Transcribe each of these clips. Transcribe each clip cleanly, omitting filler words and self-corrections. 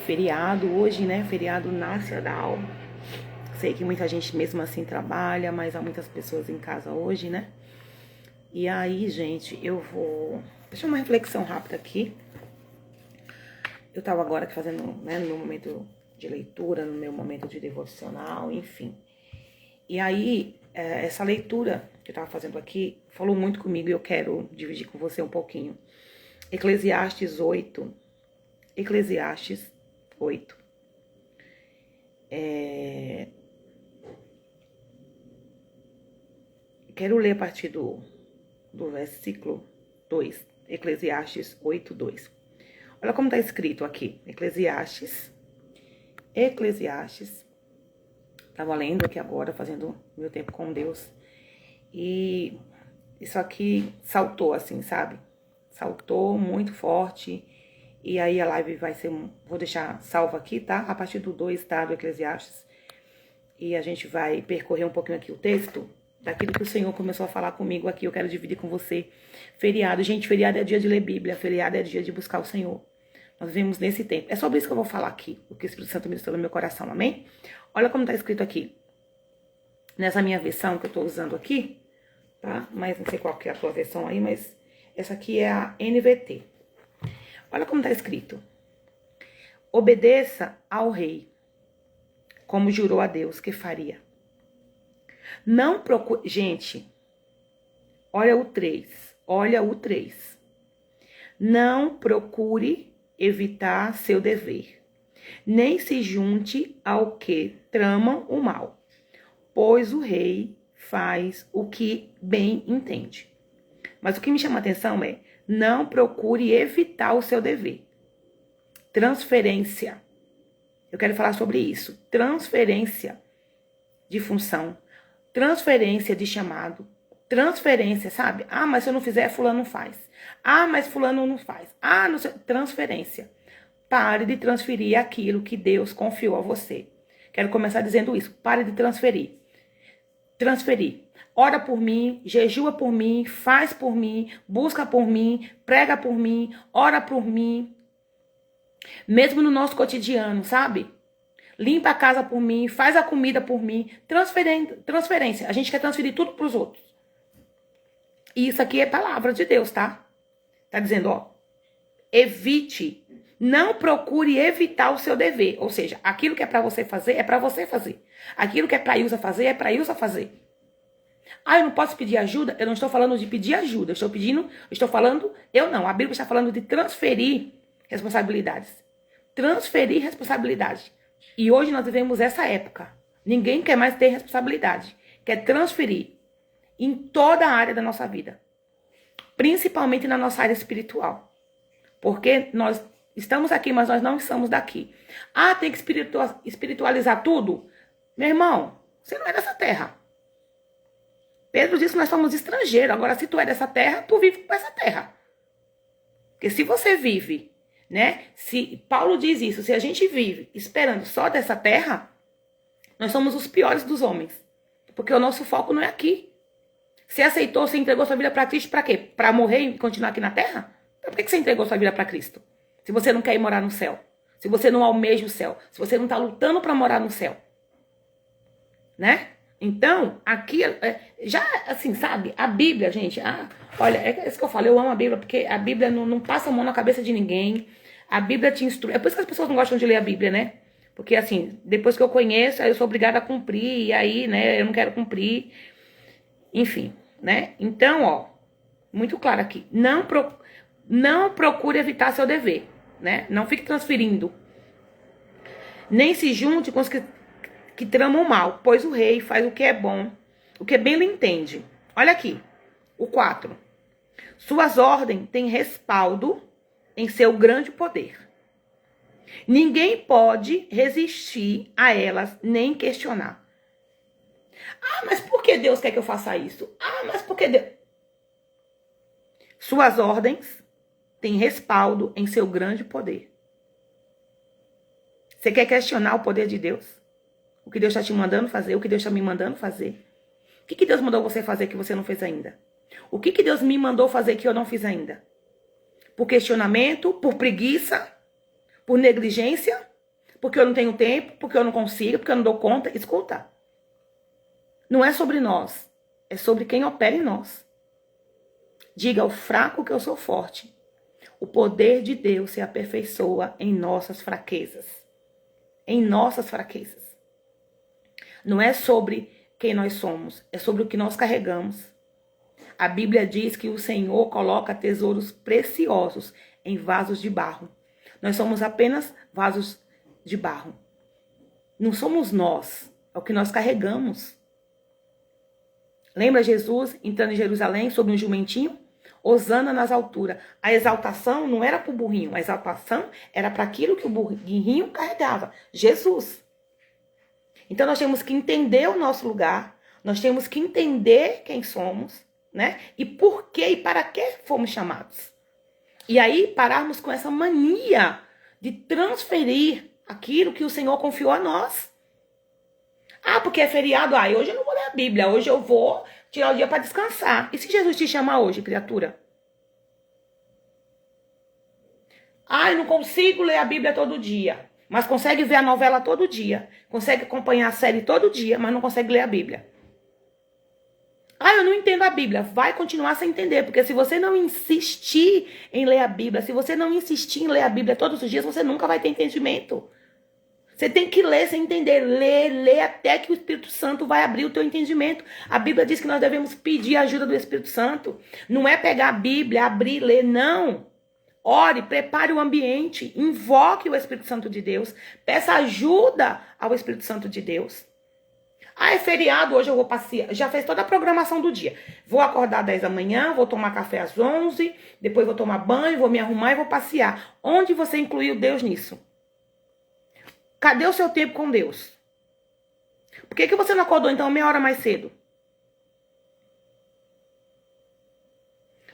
feriado hoje, né? Feriado nacional. Sei que muita gente mesmo assim trabalha, mas há muitas pessoas em casa hoje, né? E aí, gente, eu vou deixar uma reflexão rápida aqui. Eu tava agora aqui fazendo, né, no meu momento de leitura, no meu momento de devocional, enfim. E aí, essa leitura que eu tava fazendo aqui falou muito comigo e eu quero dividir com você um pouquinho. Eclesiastes 8. Eclesiastes 8. Quero ler a partir do versículo 2. Eclesiastes 8, 2. Olha como está escrito aqui. Eclesiastes. Estava lendo aqui agora, fazendo meu tempo com Deus. E isso aqui saltou assim, sabe? Saltou muito forte. E aí a live vai ser... Vou deixar salvo aqui, tá? A partir do 2, tá? Do Eclesiastes. E a gente vai percorrer um pouquinho aqui o texto daquilo que o Senhor começou a falar comigo aqui. Eu quero dividir com você. Feriado. Gente, feriado é dia de ler Bíblia. Feriado é dia de buscar o Senhor. Nós vivemos nesse tempo. É sobre isso que eu vou falar aqui. O que o Espírito Santo ministrou no meu coração. Amém? Olha como está escrito aqui. Nessa minha versão que eu estou usando aqui. Tá? Mas não sei qual que é a tua versão aí. Mas essa aqui é a NVT. Olha como está escrito. Obedeça ao rei, como jurou a Deus que faria. Não procure... Gente, olha o 3. Olha o 3. Não procure evitar seu dever, nem se junte ao que tramam o mal, pois o rei faz o que bem entende. Mas o que me chama a atenção é, não procure evitar o seu dever. Transferência. Eu quero falar sobre isso. Transferência de função. Transferência de chamado. Transferência, sabe? Ah, mas se eu não fizer, fulano não faz. Ah, mas fulano não faz. Ah, não sei. Transferência. Pare de transferir aquilo que Deus confiou a você. Quero começar dizendo isso. Pare de transferir. Transferir. Ora por mim, jejua por mim, faz por mim, busca por mim, prega por mim, ora por mim. Mesmo no nosso cotidiano, sabe? Limpa a casa por mim, faz a comida por mim. Transferência. A gente quer transferir tudo para os outros. E isso aqui é palavra de Deus, tá? Tá dizendo, ó. Evite. Não procure evitar o seu dever. Ou seja, aquilo que é para você fazer, é para você fazer. Aquilo que é para Ilza fazer, é para Ilza fazer. Ah, eu não posso pedir ajuda? Eu não estou falando de pedir ajuda. A Bíblia está falando de transferir responsabilidades. Transferir responsabilidade. E hoje nós vivemos essa época. Ninguém quer mais ter responsabilidade. Quer transferir em toda a área da nossa vida. Principalmente na nossa área espiritual. Porque nós estamos aqui, mas nós não estamos daqui. Ah, tem que espiritualizar tudo? Meu irmão, você não é dessa terra. Pedro disse que nós somos estrangeiros. Agora, se tu é dessa terra, tu vive com essa terra. Porque se você vive, né? Se Paulo diz isso, se a gente vive esperando só dessa terra, nós somos os piores dos homens. Porque o nosso foco não é aqui. Você aceitou, você entregou sua vida para Cristo para quê? Para morrer e continuar aqui na terra? Por que você entregou sua vida para Cristo? Se você não quer ir morar no céu. Se você não almeja o céu. Se você não está lutando para morar no céu. Né? Então, aqui, já assim, sabe? A Bíblia, gente, olha, é isso que eu falo, eu amo a Bíblia, porque a Bíblia não passa a mão na cabeça de ninguém. A Bíblia te instrui. É por isso que as pessoas não gostam de ler a Bíblia, né? Porque, assim, depois que eu conheço, aí eu sou obrigada a cumprir, e aí, né, eu não quero cumprir. Enfim, né? Então, ó, muito claro aqui. Não procure evitar seu dever, né? Não fique transferindo. Nem se junte com os que tramam mal, pois o rei faz o que é bom, o que bem lhe entende. Olha aqui, o 4. Suas ordens têm respaldo em seu grande poder. Ninguém pode resistir a elas, nem questionar. Ah, mas por que Deus quer que eu faça isso? Ah, mas por que Deus... Suas ordens têm respaldo em seu grande poder. Você quer questionar o poder de Deus? O que Deus está te mandando fazer, o que Deus está me mandando fazer. O que Deus mandou você fazer que você não fez ainda? O que Deus me mandou fazer que eu não fiz ainda? Por questionamento, por preguiça, por negligência? porque eu não tenho tempo, porque eu não consigo, porque eu não dou conta. Escuta, não é sobre nós, é sobre quem opera em nós. Diga ao fraco que eu sou forte. O poder de Deus se aperfeiçoa em nossas fraquezas. Em nossas fraquezas. Não é sobre quem nós somos, é sobre o que nós carregamos. A Bíblia diz que o Senhor coloca tesouros preciosos em vasos de barro. Nós somos apenas vasos de barro. Não somos nós, é o que nós carregamos. Lembra Jesus entrando em Jerusalém sobre um jumentinho? Hosana nas alturas. A exaltação não era para o burrinho, a exaltação era para aquilo que o burrinho carregava. Jesus. Então nós temos que entender o nosso lugar, nós temos que entender quem somos, né? E por que e para que fomos chamados. E aí pararmos com essa mania de transferir aquilo que o Senhor confiou a nós. Ah, porque é feriado. Ah, hoje eu não vou ler a Bíblia, hoje eu vou tirar o dia para descansar. E se Jesus te chamar hoje, criatura? Ah, eu não consigo ler a Bíblia todo dia. Mas consegue ver a novela todo dia. Consegue acompanhar a série todo dia, mas não consegue ler a Bíblia. Ah, eu não entendo a Bíblia. Vai continuar sem entender, porque se você não insistir em ler a Bíblia, se você não insistir em ler a Bíblia todos os dias, você nunca vai ter entendimento. Você tem que ler sem entender. Ler até que o Espírito Santo vai abrir o teu entendimento. A Bíblia diz que nós devemos pedir a ajuda do Espírito Santo. Não é pegar a Bíblia, abrir e ler, não. Ore, prepare o ambiente, invoque o Espírito Santo de Deus, peça ajuda ao Espírito Santo de Deus. Ah, é feriado, hoje eu vou passear. Já fez toda a programação do dia. Vou acordar às 10 da manhã, vou tomar café às 11, depois vou tomar banho, vou me arrumar e vou passear. Onde você incluiu Deus nisso? Cadê o seu tempo com Deus? Por que você não acordou então meia hora mais cedo?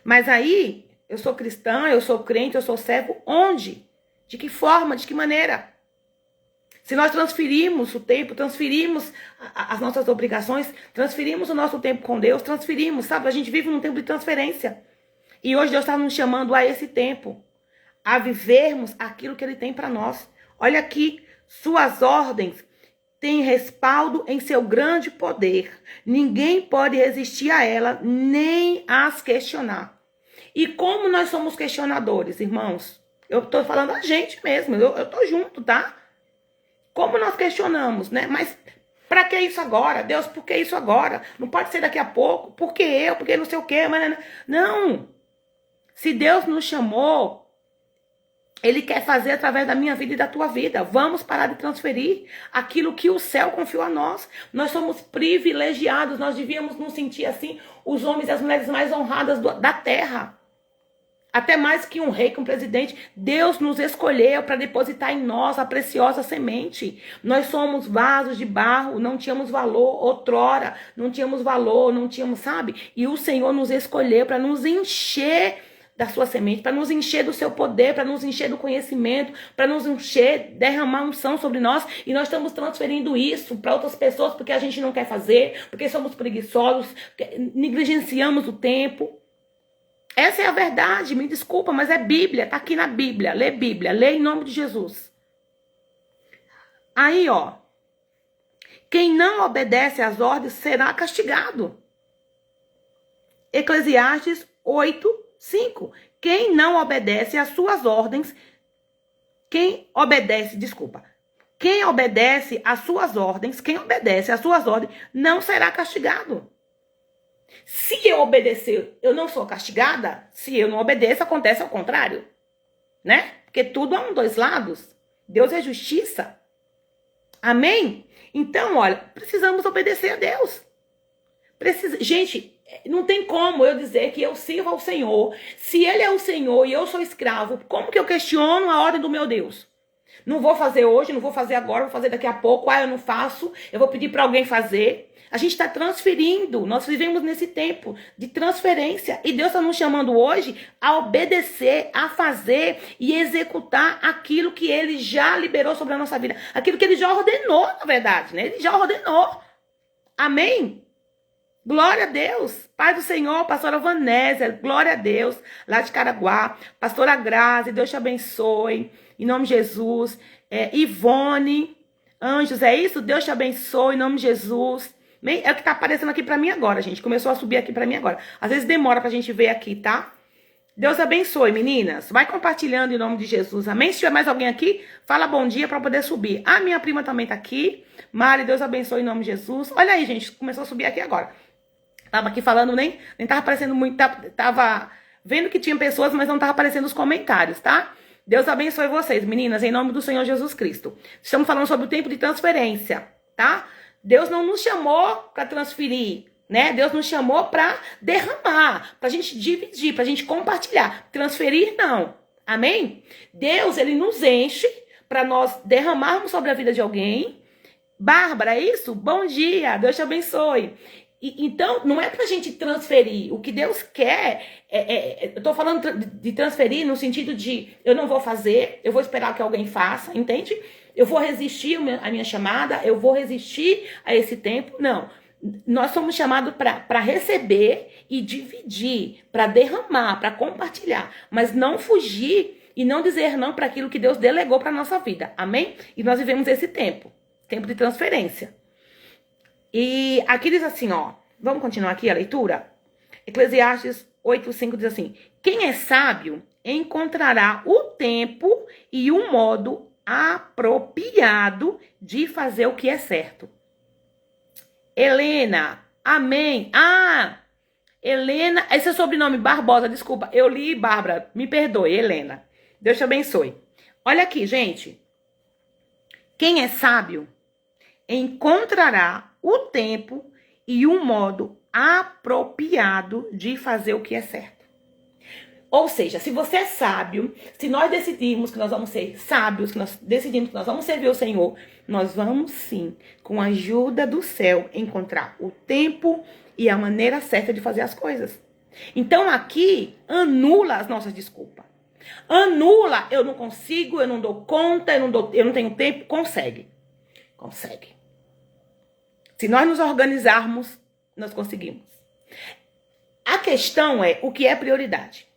Mas aí, eu sou cristã, eu sou crente, eu sou servo. Onde? De que forma? De que maneira? Se nós transferimos o tempo, transferimos as nossas obrigações, transferimos o nosso tempo com Deus, transferimos, sabe? A gente vive num tempo de transferência. E hoje Deus está nos chamando a esse tempo, a vivermos aquilo que Ele tem para nós. Olha aqui, suas ordens têm respaldo em seu grande poder. Ninguém pode resistir a ela, nem as questionar. E como nós somos questionadores, irmãos? Eu estou falando a gente mesmo, eu estou junto, tá? Como nós questionamos, né? Mas para que isso agora? Deus, por que isso agora? Não pode ser daqui a pouco? Por que eu? Por que não sei o quê? Não. Se Deus nos chamou, Ele quer fazer através da minha vida e da tua vida. Vamos parar de transferir aquilo que o céu confiou a nós. Nós somos privilegiados, nós devíamos nos sentir assim, os homens e as mulheres mais honradas da terra. Até mais que um rei, que um presidente. Deus nos escolheu para depositar em nós a preciosa semente. Nós somos vasos de barro, não tínhamos valor outrora, não tínhamos valor, não tínhamos, sabe? E o Senhor nos escolheu para nos encher da sua semente, para nos encher do seu poder, para nos encher do conhecimento, para nos encher, derramar unção sobre nós, e nós estamos transferindo isso para outras pessoas porque a gente não quer fazer, porque somos preguiçosos, negligenciamos o tempo. Essa é a verdade, me desculpa, mas é Bíblia, tá aqui na Bíblia, lê em nome de Jesus. Aí, ó, quem não obedece às ordens será castigado. Eclesiastes 8:5. Quem não obedece às suas ordens, quem obedece às suas ordens, não será castigado. Se eu obedecer, eu não sou castigada. Se eu não obedeço, acontece ao contrário, né? Porque tudo há dois lados. Deus é justiça. Amém? Então, olha, precisamos obedecer a Deus. Gente, não tem como eu dizer que eu sirvo ao Senhor. Se Ele é o Senhor e eu sou escravo, como que eu questiono a ordem do meu Deus? Não vou fazer hoje, não vou fazer agora, vou fazer daqui a pouco. Ah, eu não faço, eu vou pedir para alguém fazer. A gente está transferindo. Nós vivemos nesse tempo de transferência. E Deus está nos chamando hoje a obedecer, a fazer e executar aquilo que Ele já liberou sobre a nossa vida. Aquilo que Ele já ordenou, na verdade, né? Ele já ordenou. Amém? Glória a Deus. Pai do Senhor, pastora Vanésia, glória a Deus. Lá de Caraguá. Pastora Grazi, Deus te abençoe. Em nome de Jesus. Ivone, Anjos, é isso? Deus te abençoe, em nome de Jesus. É o que tá aparecendo aqui pra mim agora, gente. Começou a subir aqui pra mim agora. Às vezes demora pra gente ver aqui, tá? Deus abençoe, meninas. Vai compartilhando em nome de Jesus, amém? Se tiver mais alguém aqui, fala bom dia pra poder subir. A minha prima também tá aqui. Mari, Deus abençoe em nome de Jesus. Olha aí, gente, começou a subir aqui agora. Tava aqui falando, nem tava aparecendo muito, tava vendo que tinha pessoas, mas não tava aparecendo os comentários, tá? Deus abençoe vocês, meninas, em nome do Senhor Jesus Cristo. Estamos falando sobre o tempo de transferência, tá? Deus não nos chamou para transferir, né? Deus nos chamou para derramar, para a gente dividir, para a gente compartilhar. Transferir, não. Amém? Deus, ele nos enche para nós derramarmos sobre a vida de alguém. Bárbara, é isso? Bom dia, Deus te abençoe. Então, não é pra gente transferir. O que Deus quer, eu tô falando de transferir no sentido de eu não vou fazer, eu vou esperar que alguém faça, entende? Eu vou resistir à minha chamada, eu vou resistir a esse tempo. Não. Nós somos chamados para receber e dividir, para derramar, para compartilhar, mas não fugir e não dizer não para aquilo que Deus delegou para nossa vida. Amém? E nós vivemos esse tempo de transferência. E aqui diz assim, ó. Vamos continuar aqui a leitura? Eclesiastes 8:5 diz assim: quem é sábio encontrará o tempo e o modo apropriado de fazer o que é certo. Helena, amém. Helena, esse é o sobrenome Barbosa, desculpa. Eu li Bárbara, me perdoe, Helena. Deus te abençoe. Olha aqui, gente. Quem é sábio encontrará o tempo e um modo apropriado de fazer o que é certo. Ou seja, se você é sábio, se nós decidirmos que nós vamos ser sábios, que nós decidimos que nós vamos servir o Senhor, nós vamos sim, com a ajuda do céu, encontrar o tempo e a maneira certa de fazer as coisas. Então aqui, anula as nossas desculpas. Anula, eu não consigo, eu não dou conta, eu não tenho tempo. Consegue. Se nós nos organizarmos, nós conseguimos. A questão é o que é prioridade.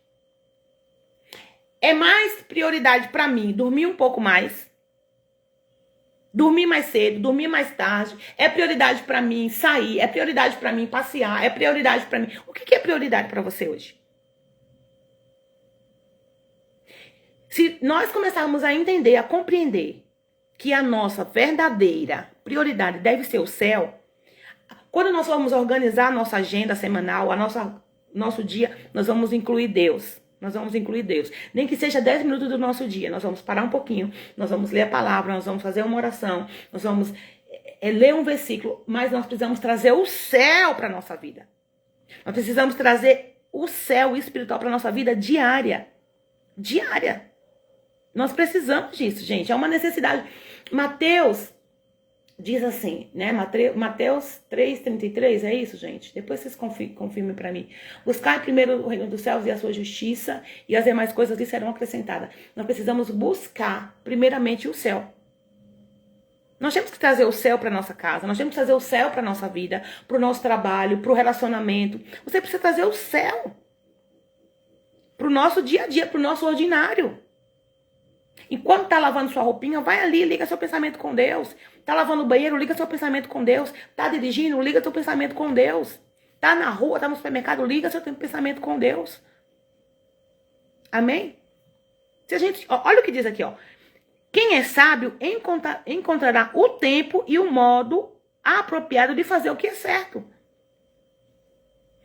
É mais prioridade para mim dormir um pouco mais, dormir mais cedo, dormir mais tarde. É prioridade para mim sair, é prioridade para mim passear, é prioridade para mim. O que é prioridade para você hoje? Se nós começarmos a entender, a compreender que a nossa verdadeira prioridade deve ser o céu, quando nós vamos organizar a nossa agenda semanal, nosso dia, nós vamos incluir Deus. Nós vamos incluir Deus. Nem que seja 10 minutos do nosso dia, nós vamos parar um pouquinho, nós vamos ler a palavra, nós vamos fazer uma oração, nós vamos ler um versículo, mas nós precisamos trazer o céu para a nossa vida. Nós precisamos trazer o céu espiritual para a nossa vida diária. Diária. Nós precisamos disso, gente. É uma necessidade. Mateus diz assim, né? Mateus 3:33, é isso, gente? Depois vocês confirmem para mim. Buscar primeiro o reino dos céus e a sua justiça, e as demais coisas lhe serão acrescentadas. Nós precisamos buscar primeiramente o céu. Nós temos que trazer o céu para nossa casa, nós temos que trazer o céu para nossa vida, para o nosso trabalho, para o relacionamento. Você precisa trazer o céu para o nosso dia a dia, para o nosso ordinário. Enquanto tá lavando sua roupinha, vai ali, liga seu pensamento com Deus. Tá lavando o banheiro, liga seu pensamento com Deus. Tá dirigindo, liga seu pensamento com Deus. Tá na rua, tá no supermercado, liga seu pensamento com Deus. Amém? Se a gente, olha o que diz aqui, ó. Quem é sábio encontrará o tempo e o modo apropriado de fazer o que é certo.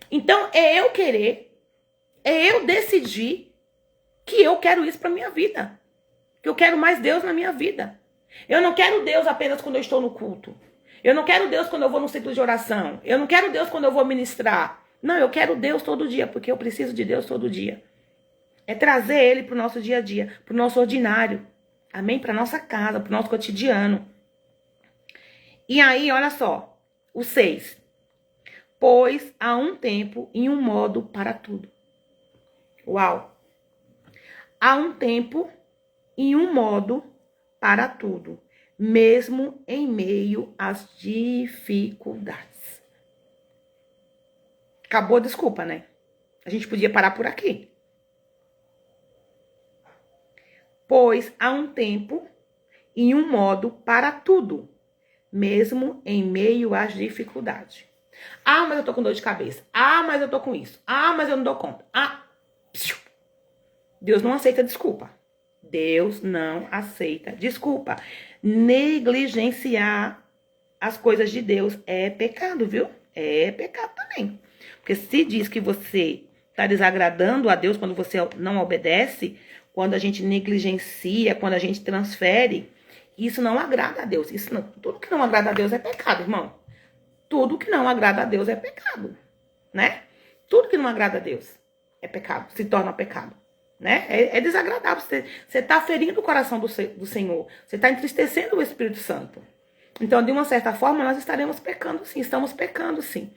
Então, é eu querer, é eu decidir que eu quero isso para minha vida. Que eu quero mais Deus na minha vida. Eu não quero Deus apenas quando eu estou no culto. Eu não quero Deus quando eu vou no ciclo de oração. Eu não quero Deus quando eu vou ministrar. Não, eu quero Deus todo dia, porque eu preciso de Deus todo dia. É trazer Ele para o nosso dia a dia, para o nosso ordinário. Amém? Para a nossa casa, para o nosso cotidiano. E aí, olha só, o 6. Pois há um tempo e um modo para tudo. Uau! Há um tempo e um modo para tudo, mesmo em meio às dificuldades. Acabou a desculpa, né? A gente podia parar por aqui. Pois há um tempo e um modo para tudo, mesmo em meio às dificuldades. Ah, mas eu tô com dor de cabeça. Ah, mas eu tô com isso. Ah, mas eu não dou conta. Ah, Deus não aceita desculpa. Deus não aceita desculpa. Negligenciar as coisas de Deus é pecado, viu? É pecado também. Porque se diz que você está desagradando a Deus quando você não obedece, quando a gente negligencia, quando a gente transfere, isso não agrada a Deus. Tudo que não agrada a Deus é pecado, irmão. Tudo que não agrada a Deus é pecado, né? Tudo que não agrada a Deus é pecado, se torna pecado, né? É desagradável. Você está ferindo o coração do Senhor. Você está entristecendo o Espírito Santo. Então, de uma certa forma, nós estaremos pecando sim, estamos pecando sim.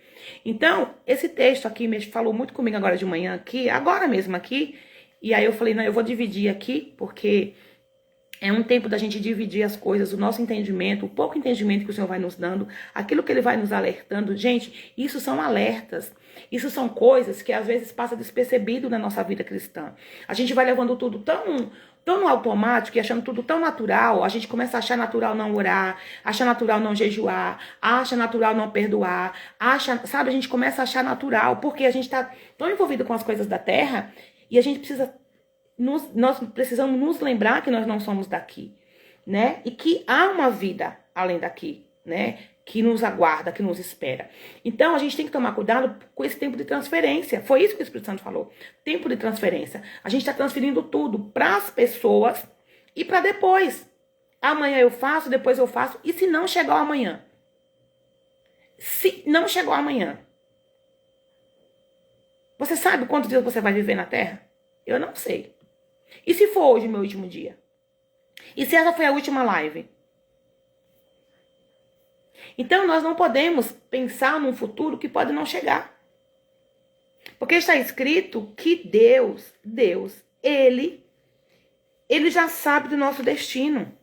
Então, esse texto aqui falou muito comigo agora de manhã aqui, agora mesmo aqui, e aí eu falei, não, eu vou dividir aqui, porque é um tempo da gente dividir as coisas, o nosso entendimento, o pouco entendimento que o Senhor vai nos dando, aquilo que Ele vai nos alertando. Gente, isso são alertas. Isso são coisas que às vezes passa despercebido na nossa vida cristã. A gente vai levando tudo tão no automático e achando tudo tão natural. A gente começa a achar natural não orar, acha natural não jejuar, acha natural não perdoar, sabe? A gente começa a achar natural, porque a gente está tão envolvido com as coisas da terra e a gente precisa... Nós precisamos nos lembrar que nós não somos daqui, né? E que há uma vida além daqui, né? Que nos aguarda, que nos espera. Então, a gente tem que tomar cuidado com esse tempo de transferência. Foi isso que o Espírito Santo falou. Tempo de transferência. A gente está transferindo tudo para as pessoas e para depois. Amanhã eu faço, depois eu faço. E se não chegar o amanhã? Se não chegou amanhã, você sabe quantos dias você vai viver na Terra? Eu não sei. E se for hoje o meu último dia? E se essa foi a última live? Então, nós não podemos pensar num futuro que pode não chegar. Porque está escrito que Deus, Ele já sabe do nosso destino.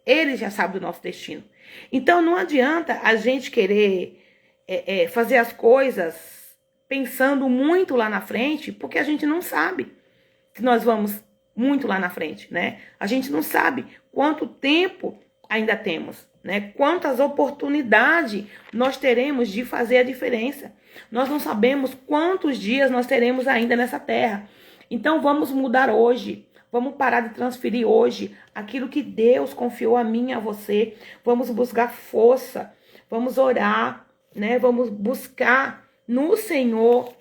Ele já sabe do nosso destino. Então, não adianta a gente querer fazer as coisas pensando muito lá na frente, porque a gente não sabe que nós vamos muito lá na frente, né? A gente não sabe quanto tempo ainda temos, né? Quantas oportunidades nós teremos de fazer a diferença. Nós não sabemos quantos dias nós teremos ainda nessa terra. Então vamos mudar hoje. Vamos parar de transferir hoje aquilo que Deus confiou a mim e a você. Vamos buscar força. Vamos orar, né? Vamos buscar no Senhor.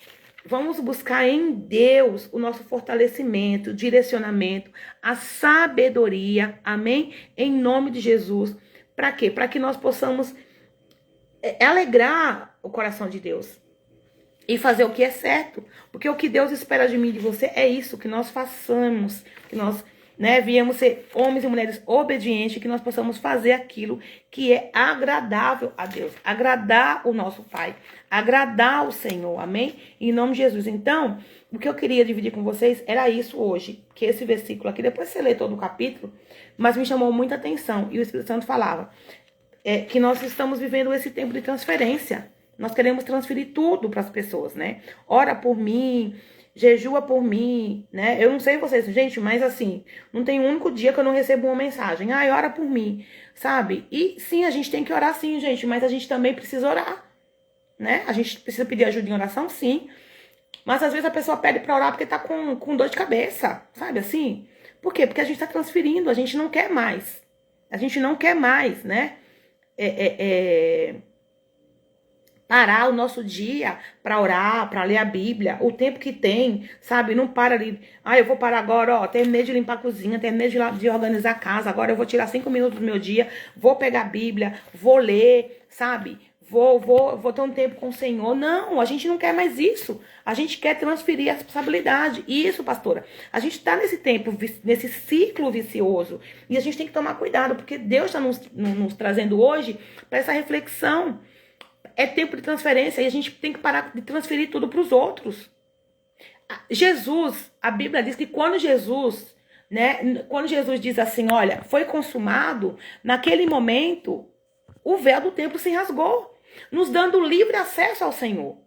Vamos buscar em Deus o nosso fortalecimento, direcionamento, a sabedoria, amém? Em nome de Jesus. Para quê? Para que nós possamos alegrar o coração de Deus e fazer o que é certo. Porque o que Deus espera de mim e de você é isso, que nós façamos, que nós viemos ser homens e mulheres obedientes, que nós possamos fazer aquilo que é agradável a Deus, agradar o nosso Pai, agradar o Senhor, amém? Em nome de Jesus. Então, o que eu queria dividir com vocês era isso hoje, que esse versículo aqui, depois você lê todo o capítulo, mas me chamou muita atenção, e o Espírito Santo falava que nós estamos vivendo esse tempo de transferência. Nós queremos transferir tudo para as pessoas, né? Ora por mim, jejua por mim, né? Eu não sei vocês, gente, mas assim, não tem um único dia que eu não recebo uma mensagem. Ai, ora por mim, sabe? E sim, a gente tem que orar sim, gente, mas a gente também precisa orar, né? A gente precisa pedir ajuda em oração, sim. Mas às vezes a pessoa pede para orar porque tá com dor de cabeça, sabe assim? Por quê? Porque a gente tá transferindo, a gente não quer mais. A gente não quer mais, né? Parar o nosso dia para orar, para ler a Bíblia, o tempo que tem, sabe? Não para ali. Ah, eu vou parar agora, ó, terminei de limpar a cozinha, terminei de organizar a casa, agora eu vou tirar 5 minutos do meu dia, vou pegar a Bíblia, vou ler, sabe? Vou ter um tempo com o Senhor. Não, a gente não quer mais isso. A gente quer transferir a responsabilidade. Isso, pastora. A gente está nesse tempo, nesse ciclo vicioso. E a gente tem que tomar cuidado, porque Deus está nos trazendo hoje para essa reflexão. É tempo de transferência e a gente tem que parar de transferir tudo para os outros. Jesus, a Bíblia diz que quando Jesus diz assim, olha, foi consumado, naquele momento, o véu do templo se rasgou, nos dando livre acesso ao Senhor.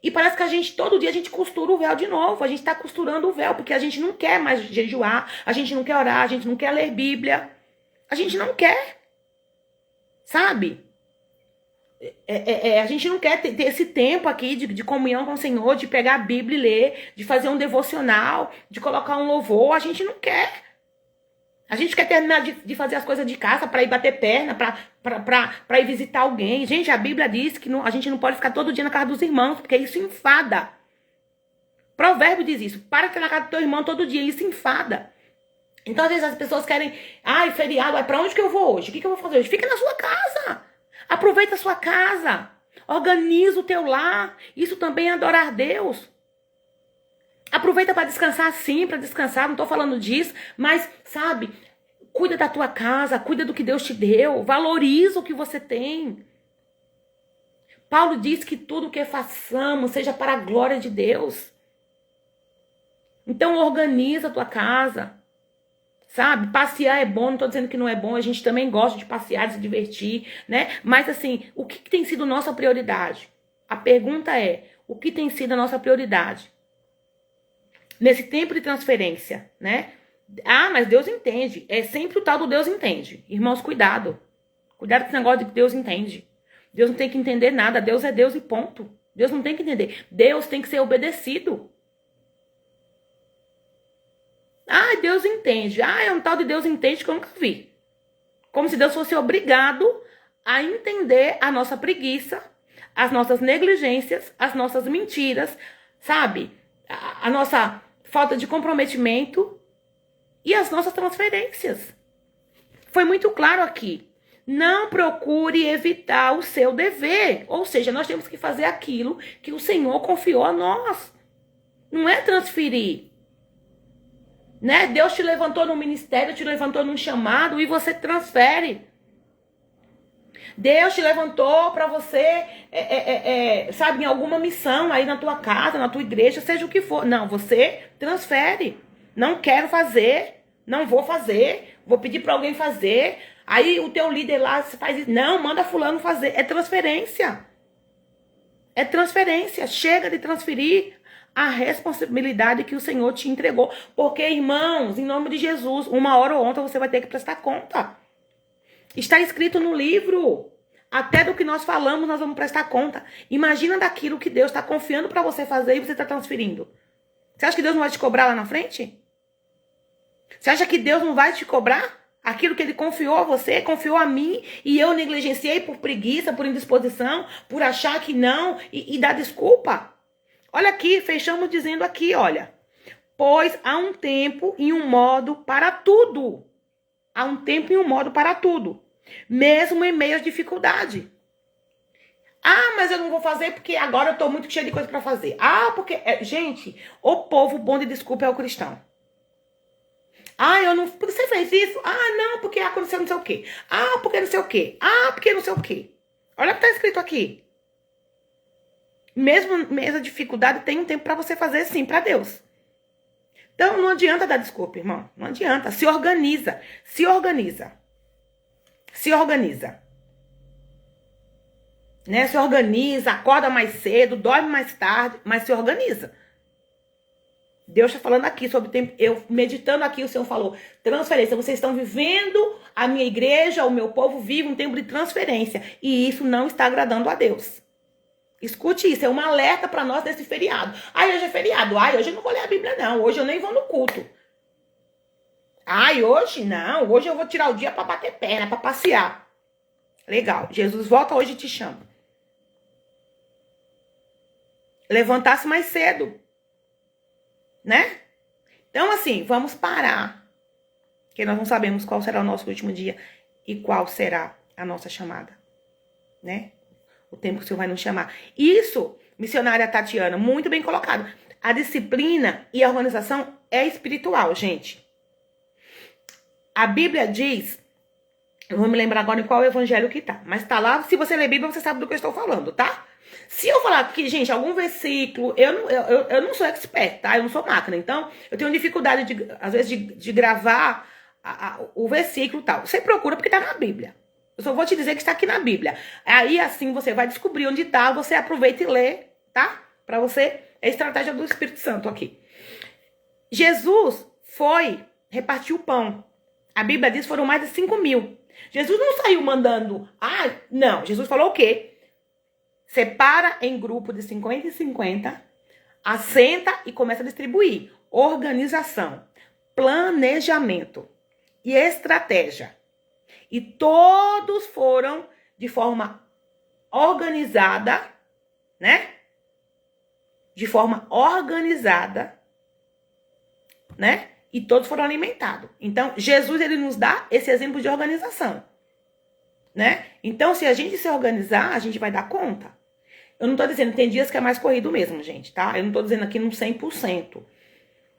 E parece que todo dia a gente costura o véu de novo. A gente tá costurando o véu, porque a gente não quer mais jejuar, a gente não quer orar, a gente não quer ler Bíblia. A gente não quer, sabe? A gente não quer ter esse tempo aqui de comunhão com o Senhor, de pegar a Bíblia e ler, de fazer um devocional, de colocar um louvor. A gente não quer. A gente quer terminar de fazer as coisas de casa para ir bater perna, para ir visitar alguém. Gente, a Bíblia diz que a gente não pode ficar todo dia na casa dos irmãos, porque isso enfada. Provérbio diz isso. Para de estar na casa do teu irmão todo dia, isso enfada. Então, às vezes, as pessoas querem... Ai, feriado, para onde que eu vou hoje? O que eu vou fazer hoje? Fica na sua casa. Aproveita a sua casa. Organiza o teu lar. Isso também é adorar a Deus. Aproveita para descansar, sim, para descansar, não tô falando disso, mas, sabe, cuida da tua casa, cuida do que Deus te deu, valoriza o que você tem. Paulo diz que tudo o que façamos seja para a glória de Deus. Então organiza a tua casa, sabe? Passear é bom, não tô dizendo que não é bom, a gente também gosta de passear, de se divertir, né? Mas assim, o que tem sido nossa prioridade? A pergunta é, o que tem sido a nossa prioridade? Nesse tempo de transferência, né? Ah, mas Deus entende. É sempre o tal do Deus entende. Irmãos, cuidado. Cuidado com esse negócio de que Deus entende. Deus não tem que entender nada. Deus é Deus e ponto. Deus não tem que entender. Deus tem que ser obedecido. Ah, Deus entende. Ah, é um tal de Deus entende que eu nunca vi. Como se Deus fosse obrigado a entender a nossa preguiça, as nossas negligências, as nossas mentiras, sabe? A nossa falta de comprometimento e as nossas transferências. Foi muito claro aqui. Não procure evitar o seu dever. Ou seja, nós temos que fazer aquilo que o Senhor confiou a nós. Não é transferir. Né? Deus te levantou no ministério, te levantou num chamado e você transfere. Deus te levantou para você, sabe, em alguma missão aí na tua casa, na tua igreja, seja o que for. Não, você transfere. Não quero fazer, não vou fazer, vou pedir para alguém fazer. Aí o teu líder lá faz isso. Não, manda fulano fazer. É transferência. É transferência. Chega de transferir a responsabilidade que o Senhor te entregou. Porque, irmãos, em nome de Jesus, uma hora ou outra você vai ter que prestar conta. Está escrito no livro. Até do que nós falamos, nós vamos prestar conta. Imagina daquilo que Deus está confiando para você fazer e você está transferindo. Você acha que Deus não vai te cobrar lá na frente? Você acha que Deus não vai te cobrar? Aquilo que Ele confiou a você, confiou a mim, e eu negligenciei por preguiça, por indisposição, por achar que não, e dar desculpa. Olha aqui, fechamos dizendo aqui, olha. Pois há um tempo e um modo para tudo. Há um tempo e um modo para tudo. Mesmo em meio às dificuldades. Ah, mas eu não vou fazer porque agora eu tô muito cheio de coisa para fazer. Ah, porque... gente, o povo bom de desculpa é o cristão. Ah, eu não... Porque você fez isso? Ah, não, porque aconteceu não sei o quê. Ah, porque não sei o quê. Ah, porque não sei o quê. Olha o que tá escrito aqui. Mesmo a dificuldade, tem um tempo para você fazer sim, para Deus. Então, não adianta dar desculpa, irmão. Não adianta. Se organiza. Se organiza. Se organiza. Né? Se organiza, acorda mais cedo, dorme mais tarde, mas se organiza. Deus está falando aqui sobre o tempo. Eu meditando aqui, o Senhor falou: transferência. Vocês estão vivendo, a minha igreja, o meu povo vive um tempo de transferência. E isso não está agradando a Deus. Escute isso, é um alerta para nós nesse feriado. Ai, hoje é feriado. Ai, hoje eu não vou ler a Bíblia, não. Hoje eu nem vou no culto. Ai, hoje não. Hoje eu vou tirar o dia para bater perna, para passear. Legal. Jesus volta hoje e te chama. Levantar-se mais cedo. Né? Então, assim, vamos parar. Porque nós não sabemos qual será o nosso último dia e qual será a nossa chamada. Né? O tempo que o Senhor vai nos chamar. Isso, missionária Tatiana, muito bem colocado. A disciplina e a organização é espiritual, gente. A Bíblia diz, eu vou me lembrar agora em qual evangelho que tá, mas tá lá, se você ler Bíblia, você sabe do que eu estou falando, tá? Se eu falar aqui, gente, algum versículo, eu não sou expert, tá? Eu não sou máquina, então eu tenho dificuldade, às vezes, de gravar o versículo e tal. Você procura porque tá na Bíblia. Eu só vou te dizer que está aqui na Bíblia. Aí, assim, você vai descobrir onde está, você aproveita e lê, tá? Para você, é a estratégia do Espírito Santo aqui. Jesus repartiu o pão. A Bíblia diz que foram mais de 5.000. Jesus não saiu mandando. Não. Jesus falou o quê? Separa em grupo de 50 em 50, assenta e começa a distribuir. Organização, planejamento e estratégia. E todos foram de forma organizada, né? De forma organizada, né? E todos foram alimentados. Então, Jesus, ele nos dá esse exemplo de organização, né? Então, se a gente se organizar, a gente vai dar conta. Eu não tô dizendo, tem dias que é mais corrido mesmo, gente, tá? Eu não tô dizendo aqui num 100%,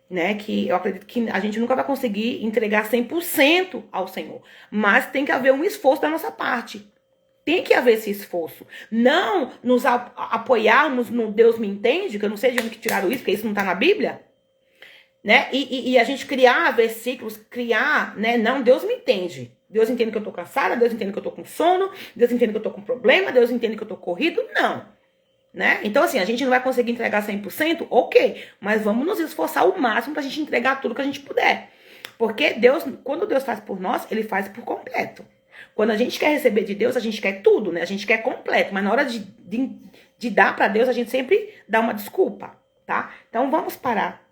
né? Que eu acredito que a gente nunca vai conseguir entregar 100% ao Senhor. Mas tem que haver um esforço da nossa parte. Tem que haver esse esforço. Não nos apoiarmos no Deus me entende, que eu não sei de onde que tiraram isso, porque isso não tá na Bíblia, né? E a gente criar versículos, né? Não, Deus me entende. Deus entende que eu tô cansada, Deus entende que eu tô com sono, Deus entende que eu tô com problema, Deus entende que eu tô corrido. Não, né? Então, assim, a gente não vai conseguir entregar 100%, ok. Mas vamos nos esforçar o máximo pra gente entregar tudo que a gente puder. Porque Deus, quando Deus faz por nós, Ele faz por completo. Quando a gente quer receber de Deus, a gente quer tudo, né? A gente quer completo. Mas na hora de dar pra Deus, a gente sempre dá uma desculpa, tá? Então, vamos parar,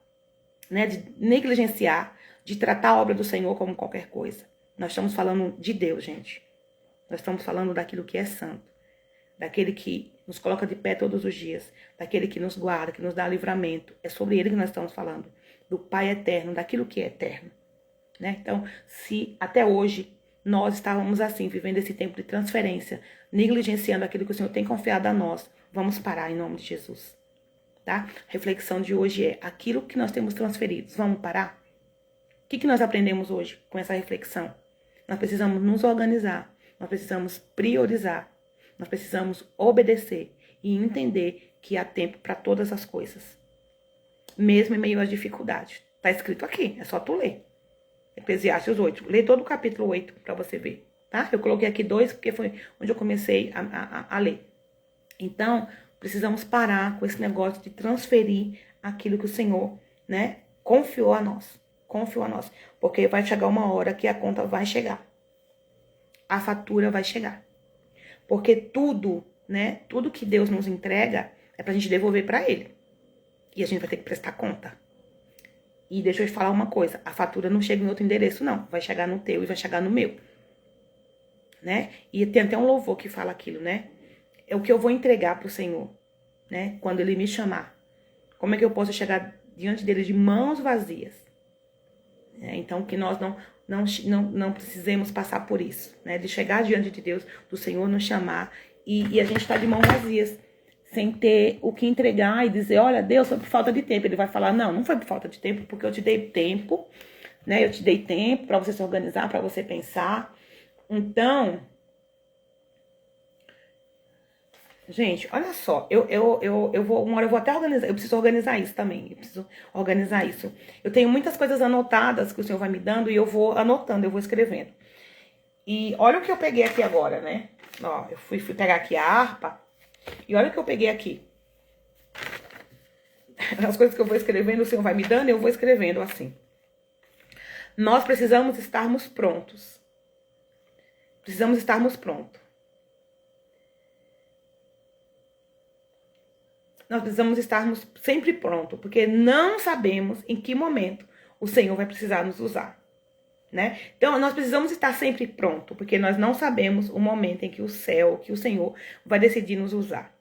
né, de negligenciar, de tratar a obra do Senhor como qualquer coisa. Nós estamos falando de Deus, gente. Nós estamos falando daquilo que é santo, daquele que nos coloca de pé todos os dias, daquele que nos guarda, que nos dá livramento. É sobre ele que nós estamos falando, do Pai eterno, daquilo que é eterno, né? Então, se até hoje nós estávamos assim, vivendo esse tempo de transferência, negligenciando aquilo que o Senhor tem confiado a nós, vamos parar em nome de Jesus. Tá? A reflexão de hoje é aquilo que nós temos transferido. Vamos parar? O que nós aprendemos hoje com essa reflexão? Nós precisamos nos organizar. Nós precisamos priorizar. Nós precisamos obedecer e entender que há tempo para todas as coisas. Mesmo em meio às dificuldades. Está escrito aqui, é só tu ler. Eclesiastes 8. Lê todo o capítulo 8 para você ver. Tá? Eu coloquei aqui 2 porque foi onde eu comecei a ler. Então, precisamos parar com esse negócio de transferir aquilo que o Senhor, né, confiou a nós. Confiou a nós. Porque vai chegar uma hora que a conta vai chegar. A fatura vai chegar. Porque tudo, né, tudo que Deus nos entrega é pra gente devolver pra Ele. E a gente vai ter que prestar conta. E deixa eu te falar uma coisa. A fatura não chega em outro endereço, não. Vai chegar no teu e vai chegar no meu. Né? E tem até um louvor que fala aquilo, né? É o que eu vou entregar pro Senhor, né? Quando Ele me chamar. Como é que eu posso chegar diante dele de mãos vazias? Então, que nós não precisemos passar por isso, né? De chegar diante de Deus, do Senhor nos chamar e a gente tá de mãos vazias, sem ter o que entregar e dizer, olha, Deus, foi por falta de tempo. Ele vai falar, não foi por falta de tempo, porque eu te dei tempo, né? Eu te dei tempo para você se organizar, para você pensar. Então, gente, olha só, uma hora eu vou até organizar, eu preciso organizar isso também, eu preciso organizar isso. Eu tenho muitas coisas anotadas que o Senhor vai me dando e eu vou anotando, eu vou escrevendo. E olha o que eu peguei aqui agora, né? Ó, eu fui pegar aqui a harpa e olha o que eu peguei aqui. As coisas que eu vou escrevendo, o Senhor vai me dando e eu vou escrevendo assim. Nós precisamos estarmos prontos. Precisamos estarmos prontos. Nós precisamos estarmos sempre prontos, porque não sabemos em que momento o Senhor vai precisar nos usar, né? Então, nós precisamos estar sempre prontos, porque nós não sabemos o momento em que o Senhor vai decidir nos usar.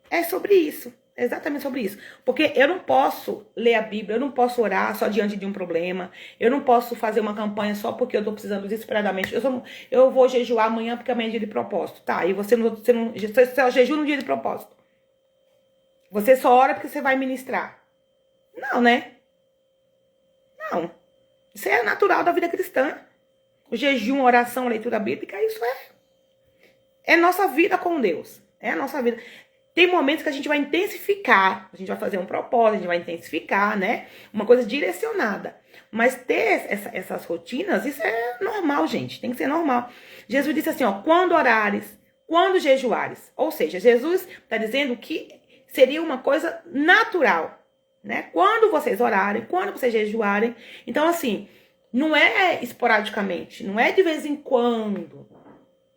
É sobre isso, é exatamente sobre isso. Porque eu não posso ler a Bíblia, eu não posso orar só diante de um problema, eu não posso fazer uma campanha só porque eu tô precisando desesperadamente. Eu vou jejuar amanhã porque amanhã é dia de propósito, tá? E você só jejua no dia de propósito. Você só ora porque você vai ministrar. Não, né? Não. Isso é natural da vida cristã. O jejum, a oração, a leitura bíblica, isso é nossa vida com Deus. É a nossa vida. Tem momentos que a gente vai intensificar. A gente vai fazer um propósito, a gente vai intensificar, né? Uma coisa direcionada. Mas ter essas rotinas, isso é normal, gente. Tem que ser normal. Jesus disse assim, ó, quando orares, quando jejuares. Ou seja, Jesus está dizendo que seria uma coisa natural, né? Quando vocês orarem, quando vocês jejuarem. Então, assim, não é esporadicamente, não é de vez em quando.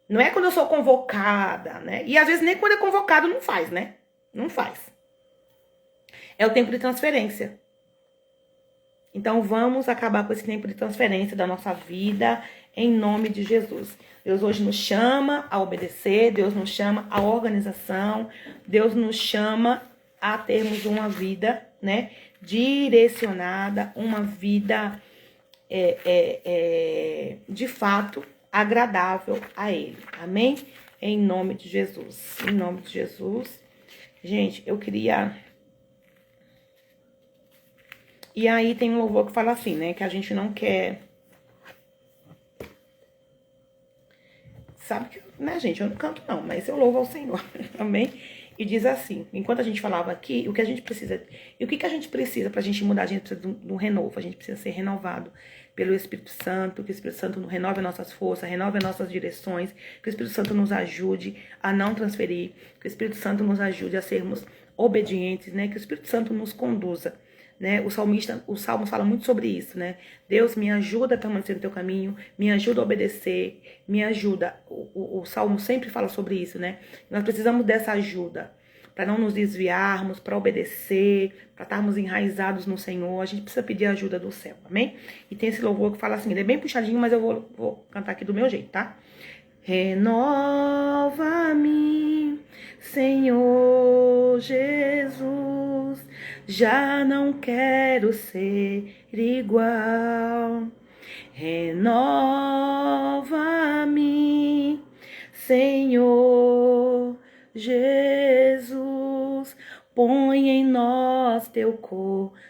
Não é quando eu sou convocada, né? E às vezes nem quando é convocado não faz, né? Não faz. É o tempo de transferência. Então vamos acabar com esse tempo de transferência da nossa vida em nome de Jesus. Deus hoje nos chama a obedecer, Deus nos chama à organização, Deus nos chama a termos uma vida, né, direcionada, uma vida de fato agradável a Ele. Amém? Em nome de Jesus. Em nome de Jesus. Gente, eu queria... E aí tem um louvor que fala assim, né? Que a gente não quer... Sabe que, né, gente? Eu não canto não, mas eu louvo ao Senhor. Amém? E diz assim, enquanto a gente falava aqui, o que a gente precisa... E o que a gente precisa pra gente mudar? A gente precisa de um renovo. A gente precisa ser renovado pelo Espírito Santo. Que o Espírito Santo renove nossas forças, renove nossas direções. Que o Espírito Santo nos ajude a não transferir. Que o Espírito Santo nos ajude a sermos obedientes, né? Que o Espírito Santo nos conduza. Né? O Salmo fala muito sobre isso, né? Deus, me ajuda a permanecer no teu caminho, me ajuda a obedecer, me ajuda. O Salmo sempre fala sobre isso, né? Nós precisamos dessa ajuda para não nos desviarmos, para obedecer, para estarmos enraizados no Senhor. A gente precisa pedir a ajuda do céu, amém? E tem esse louvor que fala assim, ele é bem puxadinho, mas eu vou cantar aqui do meu jeito, tá? Renova-me, Senhor Jesus, já não quero ser igual. Renova-me, Senhor Jesus, põe em nós teu coração.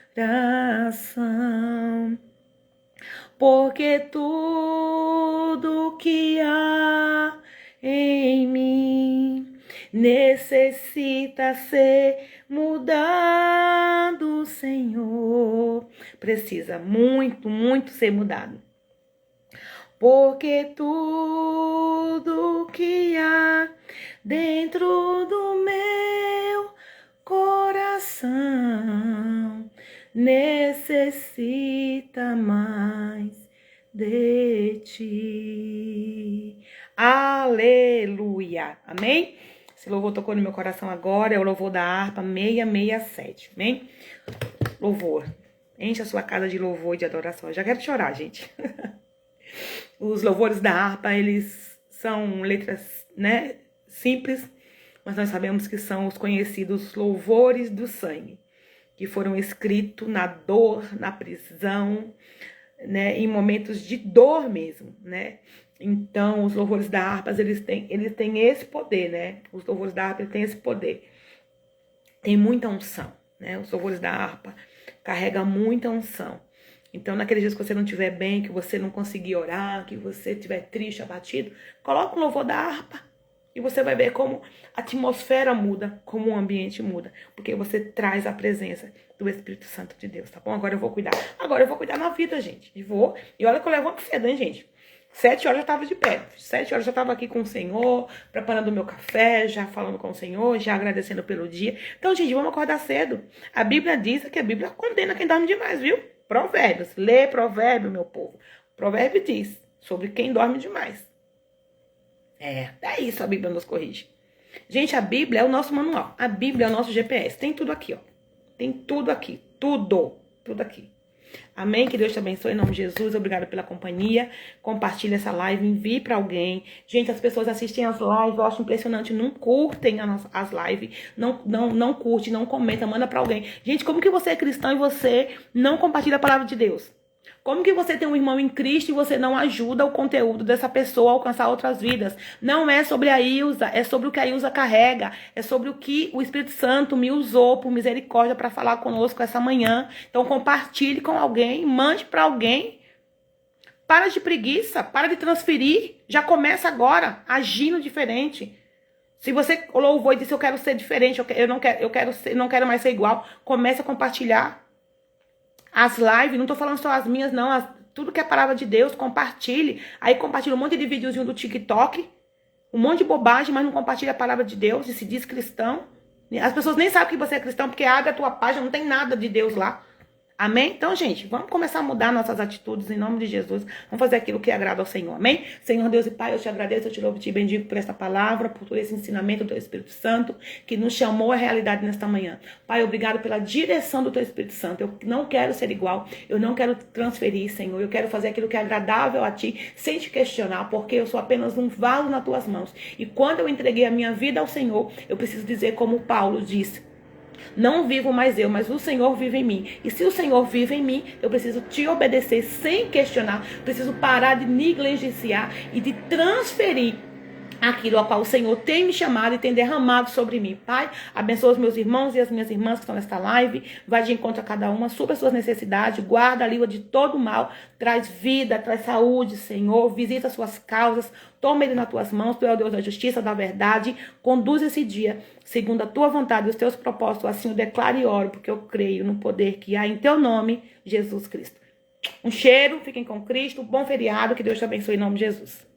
Porque tudo que há em mim necessita ser mudado, Senhor. Precisa muito, muito ser mudado. Porque tudo que há dentro do meu coração necessita mais de ti. Aleluia. Amém? Esse louvor tocou no meu coração agora. É o louvor da harpa 667. Amém? Louvor. Enche a sua casa de louvor e de adoração. Eu já quero chorar, gente. Os louvores da harpa, eles são letras, né, simples, mas nós sabemos que são os conhecidos louvores do sangue, que foram escritos na dor, na prisão, né, em momentos de dor mesmo, né? Então, os louvores da harpa, eles têm esse poder, né? Os louvores da harpa, eles têm esse poder. Tem muita unção, né? Os louvores da harpa carregam muita unção. Então, naqueles dias que você não estiver bem, que você não conseguir orar, que você estiver triste, abatido, coloca o louvor da harpa e você vai ver como a atmosfera muda, como o ambiente muda, porque você traz a presença do Espírito Santo de Deus, tá bom? Agora eu vou cuidar. Agora eu vou cuidar na vida, gente. E olha que eu levanto cedo, hein, gente? 7 horas eu estava de pé. 7 horas eu estava aqui com o Senhor, preparando o meu café, já falando com o Senhor, já agradecendo pelo dia. Então, gente, vamos acordar cedo. A Bíblia diz que a Bíblia condena quem dorme demais, viu? Provérbios. Lê provérbio, meu povo. Provérbio diz sobre quem dorme demais. É isso a Bíblia nos corrige. Gente, a Bíblia é o nosso manual. A Bíblia é o nosso GPS. Tem tudo aqui, ó. Tem tudo aqui. Tudo aqui. Amém? Que Deus te abençoe em nome de Jesus. Obrigada pela companhia. Compartilhe essa live, envie para alguém. Gente, as pessoas assistem as lives, eu acho impressionante, não curtem as lives, não curte, não comenta, manda para alguém. Gente, como que você é cristão e você não compartilha a palavra de Deus? Como que você tem um irmão em Cristo e você não ajuda o conteúdo dessa pessoa a alcançar outras vidas? Não é sobre a Ilza, é sobre o que a Ilza carrega. É sobre o que o Espírito Santo me usou por misericórdia para falar conosco essa manhã. Então compartilhe com alguém, mande para alguém. Para de preguiça, para de transferir. Já começa agora, agindo diferente. Se você louvou e disse, eu quero ser diferente, eu não quero mais ser igual, comece a compartilhar. As lives, não tô falando só as minhas, não. Tudo que é palavra de Deus, compartilhe. Aí compartilha um monte de videozinho do TikTok. Um monte de bobagem, mas não compartilha a palavra de Deus e se diz cristão. As pessoas nem sabem que você é cristão, porque abre a tua página, não tem nada de Deus lá. Amém? Então, gente, vamos começar a mudar nossas atitudes em nome de Jesus. Vamos fazer aquilo que agrada ao Senhor. Amém? Senhor Deus e Pai, eu te agradeço, eu te louvo e te bendigo por esta palavra, por todo esse ensinamento do teu Espírito Santo, que nos chamou à realidade nesta manhã. Pai, obrigado pela direção do teu Espírito Santo. Eu não quero ser igual, eu não quero transferir, Senhor. Eu quero fazer aquilo que é agradável a ti, sem te questionar, porque eu sou apenas um vaso nas tuas mãos. E quando eu entreguei a minha vida ao Senhor, eu preciso dizer como Paulo disse: não vivo mais eu, mas o Senhor vive em mim. E se o Senhor vive em mim, eu preciso te obedecer sem questionar. Preciso parar de negligenciar e de transferir aquilo ao qual o Senhor tem me chamado e tem derramado sobre mim. Pai, abençoa os meus irmãos e as minhas irmãs que estão nesta live. Vai de encontro a cada uma, supra as suas necessidades, guarda a língua de todo mal, traz vida, traz saúde, Senhor. Visita as suas causas, toma ele nas tuas mãos. Tu é o Deus da justiça, da verdade. Conduz esse dia segundo a tua vontade e os teus propósitos. Assim eu declaro e oro, porque eu creio no poder que há em teu nome, Jesus Cristo. Um cheiro, fiquem com Cristo, bom feriado, que Deus te abençoe em nome de Jesus.